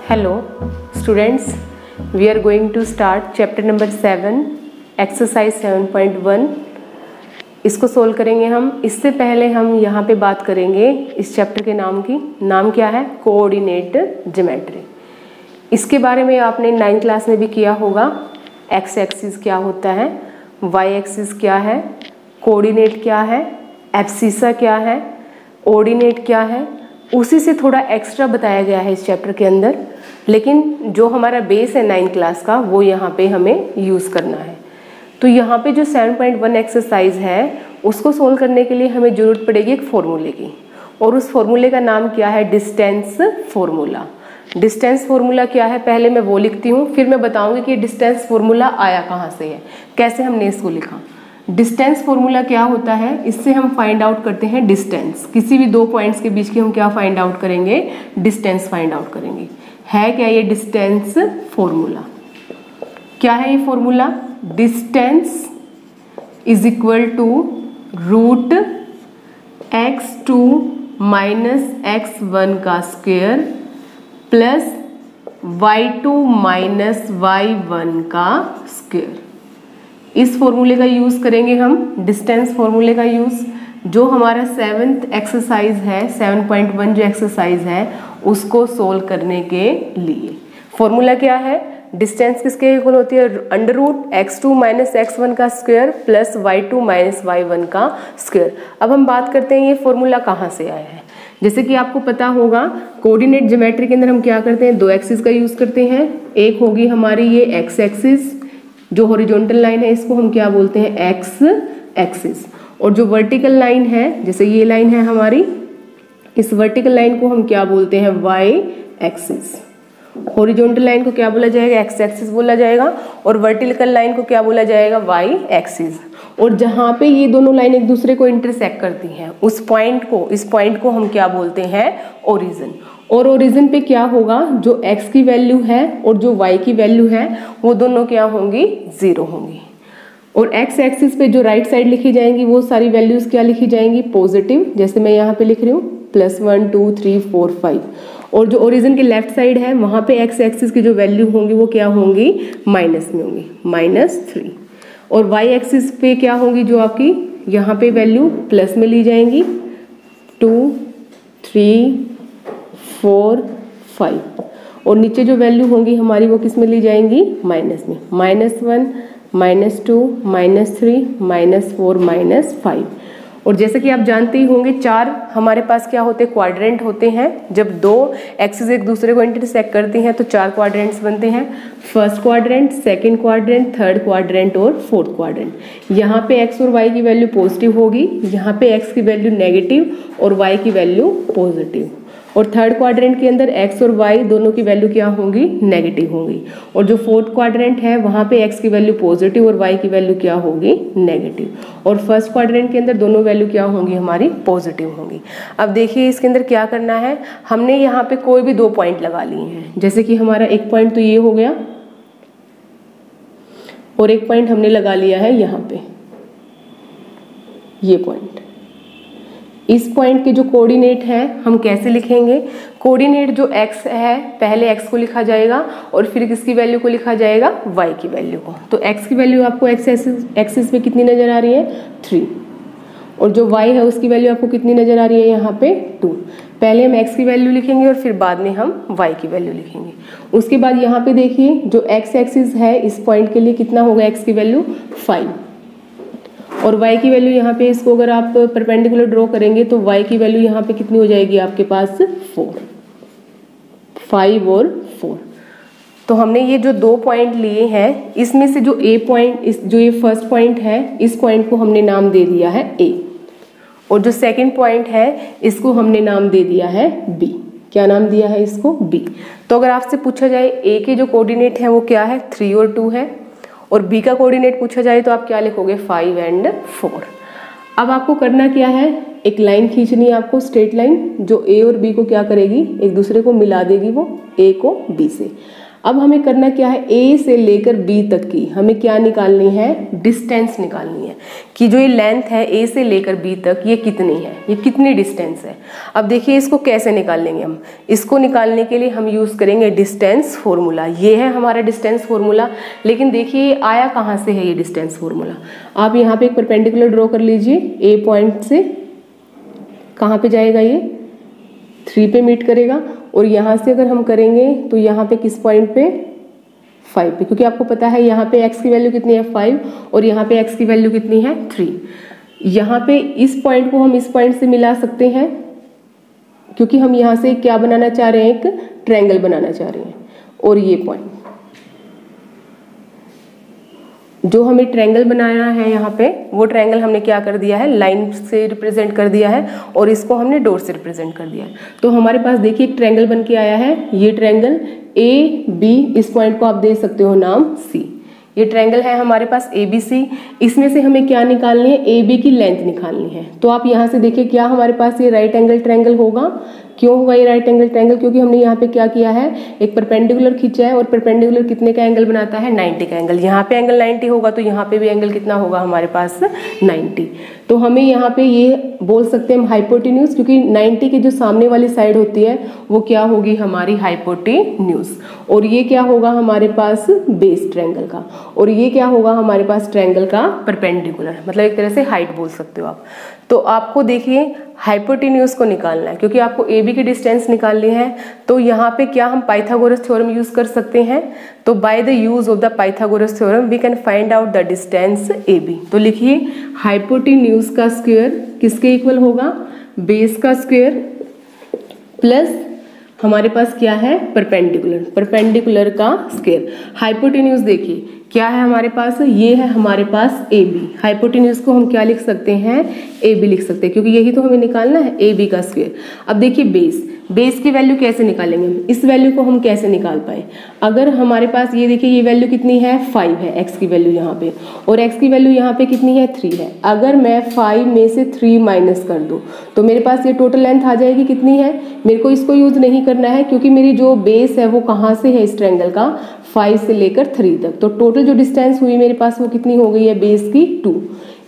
Hello students, we are going to start chapter number 7 exercise 7.1। इसको solve करेंगे हम। इससे पहले हम यहाँ पे बात करेंगे इस चैप्टर के नाम की। नाम क्या है? Coordinate geometry. इसके बारे में आपने 9th क्लास में भी किया होगा। एक्स एक्सिस क्या होता है, वाई एक्सिस क्या है, कोऑर्डिनेट क्या है, एब्सिसा क्या है, ऑर्डिनेट क्या है, उसी से थोड़ा एक्स्ट्रा बताया गया है इस चैप्टर के अंदर। लेकिन जो हमारा बेस है 9th क्लास का वो यहाँ पे हमें यूज़ करना है। तो यहाँ पे जो 7.1 एक्सरसाइज है उसको सोल्व करने के लिए हमें ज़रूरत पड़ेगी एक फॉर्मूले की, और उस फॉर्मूले का नाम क्या है? Distance formula. डिस्टेंस फॉर्मूला क्या है पहले मैं वो लिखती हूँ, फिर मैं बताऊँगी कि डिस्टेंस फॉर्मूला आया कहाँ से है, कैसे हमने इसको लिखा। डिस्टेंस फॉर्मूला क्या होता है? इससे हम फाइंड आउट करते हैं डिस्टेंस। किसी भी दो पॉइंट्स के बीच की हम क्या फाइंड आउट करेंगे? डिस्टेंस फाइंड आउट करेंगे। है क्या ये डिस्टेंस फॉर्मूला? क्या है ये formula? Distance is equal to root x2 minus x1 का square plus y2 minus y1 का स्क्वायर। इस फॉर्मूले का यूज़ करेंगे हम, डिस्टेंस फॉर्मूले का यूज़। जो हमारा 7th एक्सरसाइज है 7.1 जो एक्सरसाइज है उसको सोल्व करने के लिए फॉर्मूला क्या है? डिस्टेंस किसके इक्वल होती है? Under root x2 minus x1 का square plus y2 minus y1 का स्क्वायर। अब हम बात करते हैं ये फॉर्मूला कहाँ से आया है। जैसे कि आपको पता होगा कोऑर्डिनेट ज्योमेट्री के अंदर हम क्या करते हैं? दो एक्सिस का यूज़ करते हैं। एक होगी हमारी ये x एक्सिस, जो हॉरिजॉन्टल लाइन है इसको हम क्या बोलते हैं? x axis. और जो वर्टिकल लाइन है, जैसे ये लाइन है हमारी, इस वर्टिकल लाइन को हम क्या बोलते हैं? y axis. हॉरिजॉन्टल लाइन को क्या बोला जाएगा? x एक्सिस बोला जाएगा। और वर्टिकल लाइन को क्या बोला जाएगा? y axis. और जहाँ पे ये दोनों लाइन एक दूसरे को इंटरसेक्ट करती हैं उस पॉइंट को, इस पॉइंट को हम क्या बोलते हैं? ओरिजिन। और ओरिजिन पे क्या होगा? जो x की वैल्यू है और जो y की वैल्यू है वो दोनों क्या होंगी? 0 होंगी। और x एक्सिस पे जो राइट साइड लिखी जाएंगी वो सारी वैल्यूज क्या लिखी जाएंगी? पॉजिटिव। जैसे मैं यहाँ पे लिख रही हूँ +1 2 3 4 5। और जो ओरिजिन की लेफ्ट साइड है वहाँ पे x एक्सिस की जो वैल्यू होंगी वो क्या होंगी? माइनस में होंगी, -3। और y एक्सिस पे क्या होंगी? जो आपकी यहाँ पे वैल्यू प्लस में ली जाएंगी 2 3 4 5। और नीचे जो वैल्यू होंगी हमारी वो किस में ली जाएंगी? माइनस में, -1 -2 -3 -4 -5। और जैसे कि आप जानते ही होंगे चार हमारे पास क्या होते हैं? क्वाड्रेंट होते हैं। जब दो एक्सिस एक दूसरे को इंटरसेक्ट करती हैं तो चार क्वाड्रेंट्स बनते हैं। First quadrant, second quadrant, third quadrant और फोर्थ क्वाड्रेंट। यहाँ पे x और y की वैल्यू पॉजिटिव होगी, यहाँ पे x की वैल्यू नेगेटिव और y की वैल्यू पॉजिटिव। और थर्ड क्वाड्रेंट के अंदर x और y दोनों की वैल्यू क्या होंगी? नेगेटिव होंगी। और जो फोर्थ क्वाड्रेंट है वहाँ पे x की वैल्यू पॉजिटिव और y की वैल्यू क्या होगी? नेगेटिव। और फर्स्ट क्वाड्रेंट के अंदर दोनों वैल्यू क्या होंगी? हमारी पॉजिटिव होंगी। अब देखिए इसके अंदर क्या करना है, हमने यहाँ पे कोई भी दो पॉइंट लगा लिए हैं। जैसे कि हमारा एक पॉइंट तो ये हो गया और एक पॉइंट हमने लगा लिया है यहाँ पे, ये पॉइंट। इस पॉइंट के जो कोऑर्डिनेट है हम कैसे लिखेंगे? कोऑर्डिनेट जो x है पहले x को लिखा जाएगा और फिर किसकी वैल्यू को लिखा जाएगा? y की वैल्यू को। तो x की वैल्यू आपको x एक्सिस पे कितनी नजर आ रही है? 3। और जो y है उसकी वैल्यू आपको कितनी नजर आ रही है? यहाँ पे 2। पहले हम x की वैल्यू लिखेंगे और फिर बाद में हम y की वैल्यू लिखेंगे। उसके बाद यहाँ पे देखिए जो x एक्सिस है इस पॉइंट के लिए कितना होगा? x की वैल्यू 5 और y की वैल्यू यहाँ पे, इसको अगर आप परपेंडिकुलर ड्रॉ करेंगे तो y की वैल्यू यहाँ पे कितनी हो जाएगी आपके पास? 4, 5 और 4। तो हमने ये जो दो पॉइंट लिए हैं इसमें से जो a पॉइंट, इस जो ये फर्स्ट पॉइंट है इस पॉइंट को हमने नाम दे दिया है a, और जो सेकंड पॉइंट है इसको हमने नाम दे दिया है b। क्या नाम दिया है इसको? b। तो अगर आपसे पूछा जाए a के जो कोऑर्डिनेट है वो क्या है? 3 और 2 है, और b का कोऑर्डिनेट पूछा जाए तो आप क्या लिखोगे? 5 और 4। अब आपको करना क्या है? एक लाइन खींचनी है आपको, स्ट्रेट लाइन, जो a और b को क्या करेगी? एक दूसरे को मिला देगी, वो a को b से। अब हमें करना क्या है, ए से लेकर बी तक की हमें क्या निकालनी है, डिस्टेंस निकालनी है कि जो ये लेंथ है ए से लेकर बी तक ये कितनी है, ये कितनी डिस्टेंस है। अब देखिए इसको कैसे निकालेंगे हम, इसको निकालने के लिए हम यूज़ करेंगे डिस्टेंस फॉर्मूला। ये है हमारा डिस्टेंस फॉर्मूला, लेकिन देखिए आया कहाँ से है ये डिस्टेंस फॉर्मूला। आप यहाँ पे एक परपेंडिकुलर ड्रॉ कर लीजिए, ए पॉइंट से कहाँ पे जाएगा, ये 3 पे मीट करेगा, और यहाँ से अगर हम करेंगे तो यहाँ पे किस पॉइंट पे, 5 पे, क्योंकि आपको पता है यहाँ पे x की वैल्यू कितनी है 5 और यहाँ पे x की वैल्यू कितनी है 3। यहाँ पे इस पॉइंट को हम इस पॉइंट से मिला सकते हैं, क्योंकि हम यहाँ से क्या बनाना चाह रहे हैं, एक ट्रायंगल बनाना चाह रहे हैं। और ये पॉइंट जो हमें ट्रायंगल बनाना है यहाँ पे, वो ट्रायंगल हमने क्या कर दिया है, लाइन से रिप्रेजेंट कर दिया है और इसको हमने डॉट से रिप्रेजेंट कर दिया है। तो हमारे पास देखिए एक ट्रायंगल बन के आया है, ये ट्रायंगल ए बी, इस पॉइंट को आप दे सकते हो नाम सी। ये ट्रायंगल है हमारे पास ए बी सी। इसमें से हमें क्या निकालनी है, ए बी की लेंथ निकालनी है। तो आप यहाँ से देखिए क्या हमारे पास ये राइट एंगल ट्रायंगल होगा। क्यों होगा ये राइट एंगल ट्रायंगल, क्योंकि हमने यहाँ पे क्या किया है, एक परपेंडिकुलर खींचा है और परपेंडिकुलर कितने का एंगल बनाता है, 90 का एंगल। यहाँ पे एंगल 90 होगा तो यहाँ पे भी एंगल कितना होगा हमारे पास, 90। तो हमें यहाँ पे ये बोल सकते हैं हम हाइपोटेन्यूज, क्योंकि 90 की जो सामने वाली साइड होती है वो क्या होगी हमारी हाइपोटेन्यूज, और ये क्या होगा हमारे पास बेस ट्रायंगल का, और ये क्या होगा हमारे पास ट्रायंगल का परपेंडिकुलर, मतलब एक तरह से हाइट बोल सकते हो आप। तो आपको देखिए हाइपोटेन्यूज को निकालना है, क्योंकि आपको ए बी की डिस्टेंस निकालनी है। तो यहाँ पे क्या हम पाइथागोरस थ्योरम यूज कर सकते हैं। तो by the use of the Pythagoras theorem we can find out the distance A B. तो लिखिए हाइपोटेन्यूज का स्क्वायर किसके इक्वल होगा, बेस का स्क्वायर प्लस हमारे पास क्या है, परपेंडिकुलर, परपेंडिकुलर का स्क्वायर। हाइपोटेन्यूज देखिए क्या है हमारे पास, ये है हमारे पास ए बी। हाइपोटेन्यूज को हम क्या लिख सकते हैं, ए बी लिख सकते हैं, क्योंकि यही तो हमें निकालना है, ए बी का स्क्वायर। अब देखिए बेस, बेस की वैल्यू कैसे निकालेंगे हम, इस वैल्यू को हम कैसे निकाल पाए। अगर हमारे पास ये देखिए ये वैल्यू कितनी है, 5 है एक्स की वैल्यू यहाँ पे, और एक्स की वैल्यू यहाँ पे कितनी है, 3 है। अगर मैं 5 में से 3 माइनस कर दूँ तो मेरे पास ये टोटल लेंथ आ जाएगी, कितनी है। मेरे को इसको यूज नहीं करना है, क्योंकि मेरी जो बेस है वो कहाँ से है इस ट्रायंगल का, 5 से लेकर 3 तक। तो टोटल जो डिस्टेंस हुई मेरे पास वो कितनी हो गई है, बेस की 2।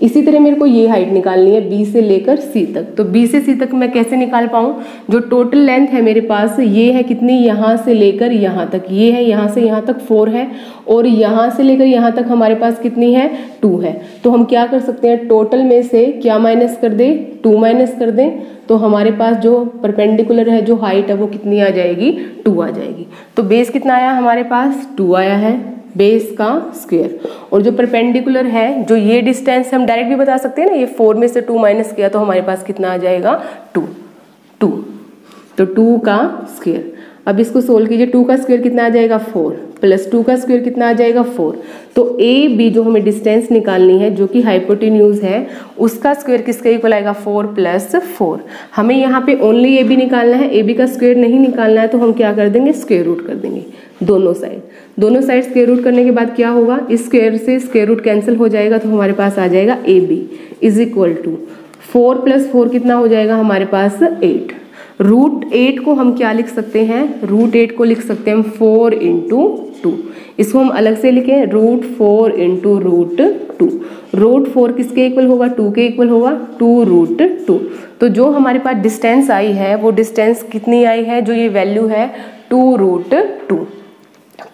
इसी तरह मेरे को ये हाइट निकालनी है बी से लेकर सी तक। तो बी से सी तक मैं कैसे निकाल पाऊँ, जो टोटल लेंथ है मेरे पास ये है कितनी, यहाँ से लेकर यहाँ तक, ये है यहाँ से यहाँ तक 4 है, और यहाँ से लेकर यहाँ तक हमारे पास कितनी है, 2 है। तो हम क्या कर सकते हैं, टोटल में से क्या माइनस कर दें, 2 माइनस कर दें, तो हमारे पास जो परपेंडिकुलर है, जो हाइट है वो कितनी आ जाएगी, 2 आ जाएगी। तो बेस कितना आया हमारे पास, 2 आया है, बेस का स्क्वायर। और जो परपेंडिकुलर है, जो ये डिस्टेंस हम डायरेक्ट भी बता सकते हैं ना, ये 4 में से 2 माइनस किया तो हमारे पास कितना आ जाएगा, 2। तो 2 का स्क्वायर। अब इसको सोल्व कीजिए, 2 का स्क्वायर कितना आ जाएगा, 4 प्लस 2 का स्क्वायर कितना आ जाएगा, 4। तो ए बी जो हमें डिस्टेंस निकालनी है, जो कि हाइपोटेन्यूज है, उसका स्क्वायर किसके इक्वल आएगा, 4 प्लस 4। हमें यहाँ पे ओनली ए बी निकालना है, ए बी का स्क्वायर नहीं निकालना है, तो हम क्या कर देंगे, स्क्वायर रूट कर देंगे दोनों साइड स्क्वायर रूट करने के बाद क्या होगा, इस स्क्वायर से स्क्वायर रूट कैंसिल हो जाएगा, तो हमारे पास आ जाएगा A B is equal to 4 plus 4 कितना हो जाएगा हमारे पास, 8। रूट 8 को हम क्या लिख सकते हैं, रूट 8 को लिख सकते हैं हम 4 इंटू 2। इसको हम अलग से लिखें, रूट 4 इंटू रूट 2। रूट 4 किसके इक्वल होगा, 2 के इक्वल होगा, 2 रूट 2। तो जो हमारे पास डिस्टेंस आई है वो डिस्टेंस कितनी आई है, जो ये वैल्यू है 2 रूट 2।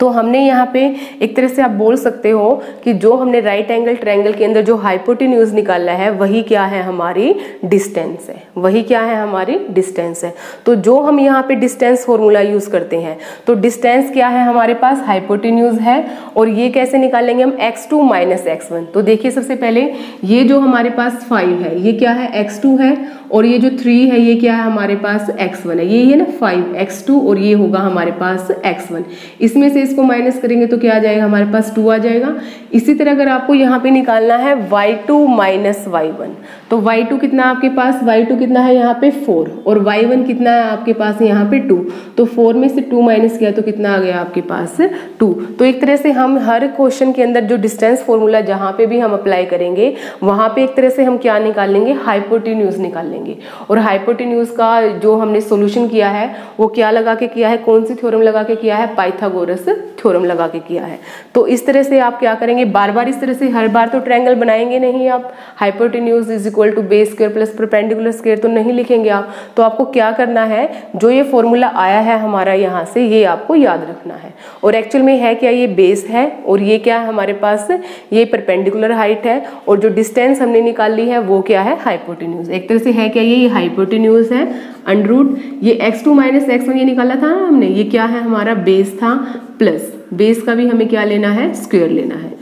तो हमने यहाँ पे एक तरह से आप बोल सकते हो कि जो हमने राइट एंगल ट्रायंगल के अंदर जो हाइपोटेन्यूज निकाला है वही क्या है, हमारी डिस्टेंस है, वही क्या है, हमारी डिस्टेंस है। तो जो हम यहाँ पे डिस्टेंस फॉर्मूला यूज करते हैं, तो डिस्टेंस क्या है हमारे पास, हाइपोटेन्यूज है, और ये कैसे निकालेंगे हम, x2 माइनस x1। तो देखिए सबसे पहले ये जो हमारे पास 5 है ये क्या है, x2 है, और ये जो 3 है ये क्या है हमारे पास, x1 है। ये है ना 5x2 और ये होगा हमारे पास x1। इसमें से इसको माइनस करेंगे तो क्या आ जाएगा हमारे पास, 2 आ जाएगा। इसी तरह अगर आपको यहाँ पे निकालना है y2 माइनस y1, तो y2 कितना आपके पास, y2 कितना है यहाँ पे 4, और y1 कितना है आपके पास यहाँ पे 2। तो 4 में से 2 माइनस किया तो कितना आ गया आपके पास, 2। तो एक तरह से हम हर क्वेश्चन के अंदर जो डिस्टेंस फॉर्मूला जहाँ पे भी हम अप्लाई करेंगे वहाँ पे एक तरह से हम क्या निकालेंगे, हाइपोटेन्यूज निकालेंगे। लेंगे। और हाइपोटेन्यूज का जो हमने सॉल्यूशन किया है वो क्या लगा के किया है, कौन सी थ्योरम लगा के किया है, पाइथागोरस थ्योरम लगा के किया है। तो इस तरह से आप क्या करेंगे, बार बार इस तरह से हर बार तो ट्रायंगल बनाएंगे नहीं आप, hypotenuse is equal to base square plus perpendicular square तो नहीं लिखेंगे आप। तो आपको क्या करना है, जो ये फॉर्मूला आया है हमारा यहाँ से, ये आपको याद रखना है। और एक्चुअल में है क्या, ये बेस है और ये क्या है हमारे पास, ये परपेंडिकुलर हाइट है, और जो डिस्टेंस हमने निकाल ली है वो क्या है, हाइपोटेन्यूज। एक तरह से है क्या, ये हाइपोटेन्यूज है। अंडर रूट ये x2 माइनस x1 ये निकाला था ना हमने, ये क्या है हमारा बेस था, प्लस बेस का भी हमें क्या लेना है, स्क्वायर लेना है।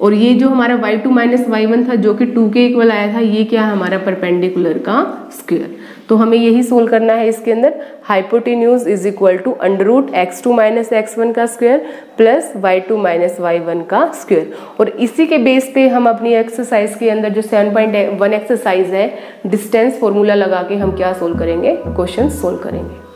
और ये जो हमारा y2 माइनस y1 था जो कि 2 के इक्वल आया था, ये क्या है हमारा परपेंडिकुलर का स्क्वायर। तो हमें यही सोल्व करना है इसके अंदर। Hypotenuse is equal to under root x2 minus x1 का square plus y2 minus y1 का स्क्वायर। और इसी के बेस पे हम अपनी एक्सरसाइज के अंदर जो 7.1 एक्सरसाइज है, डिस्टेंस फॉर्मूला लगा के हम क्या सोल्व करेंगे, क्वेश्चन सोल्व करेंगे।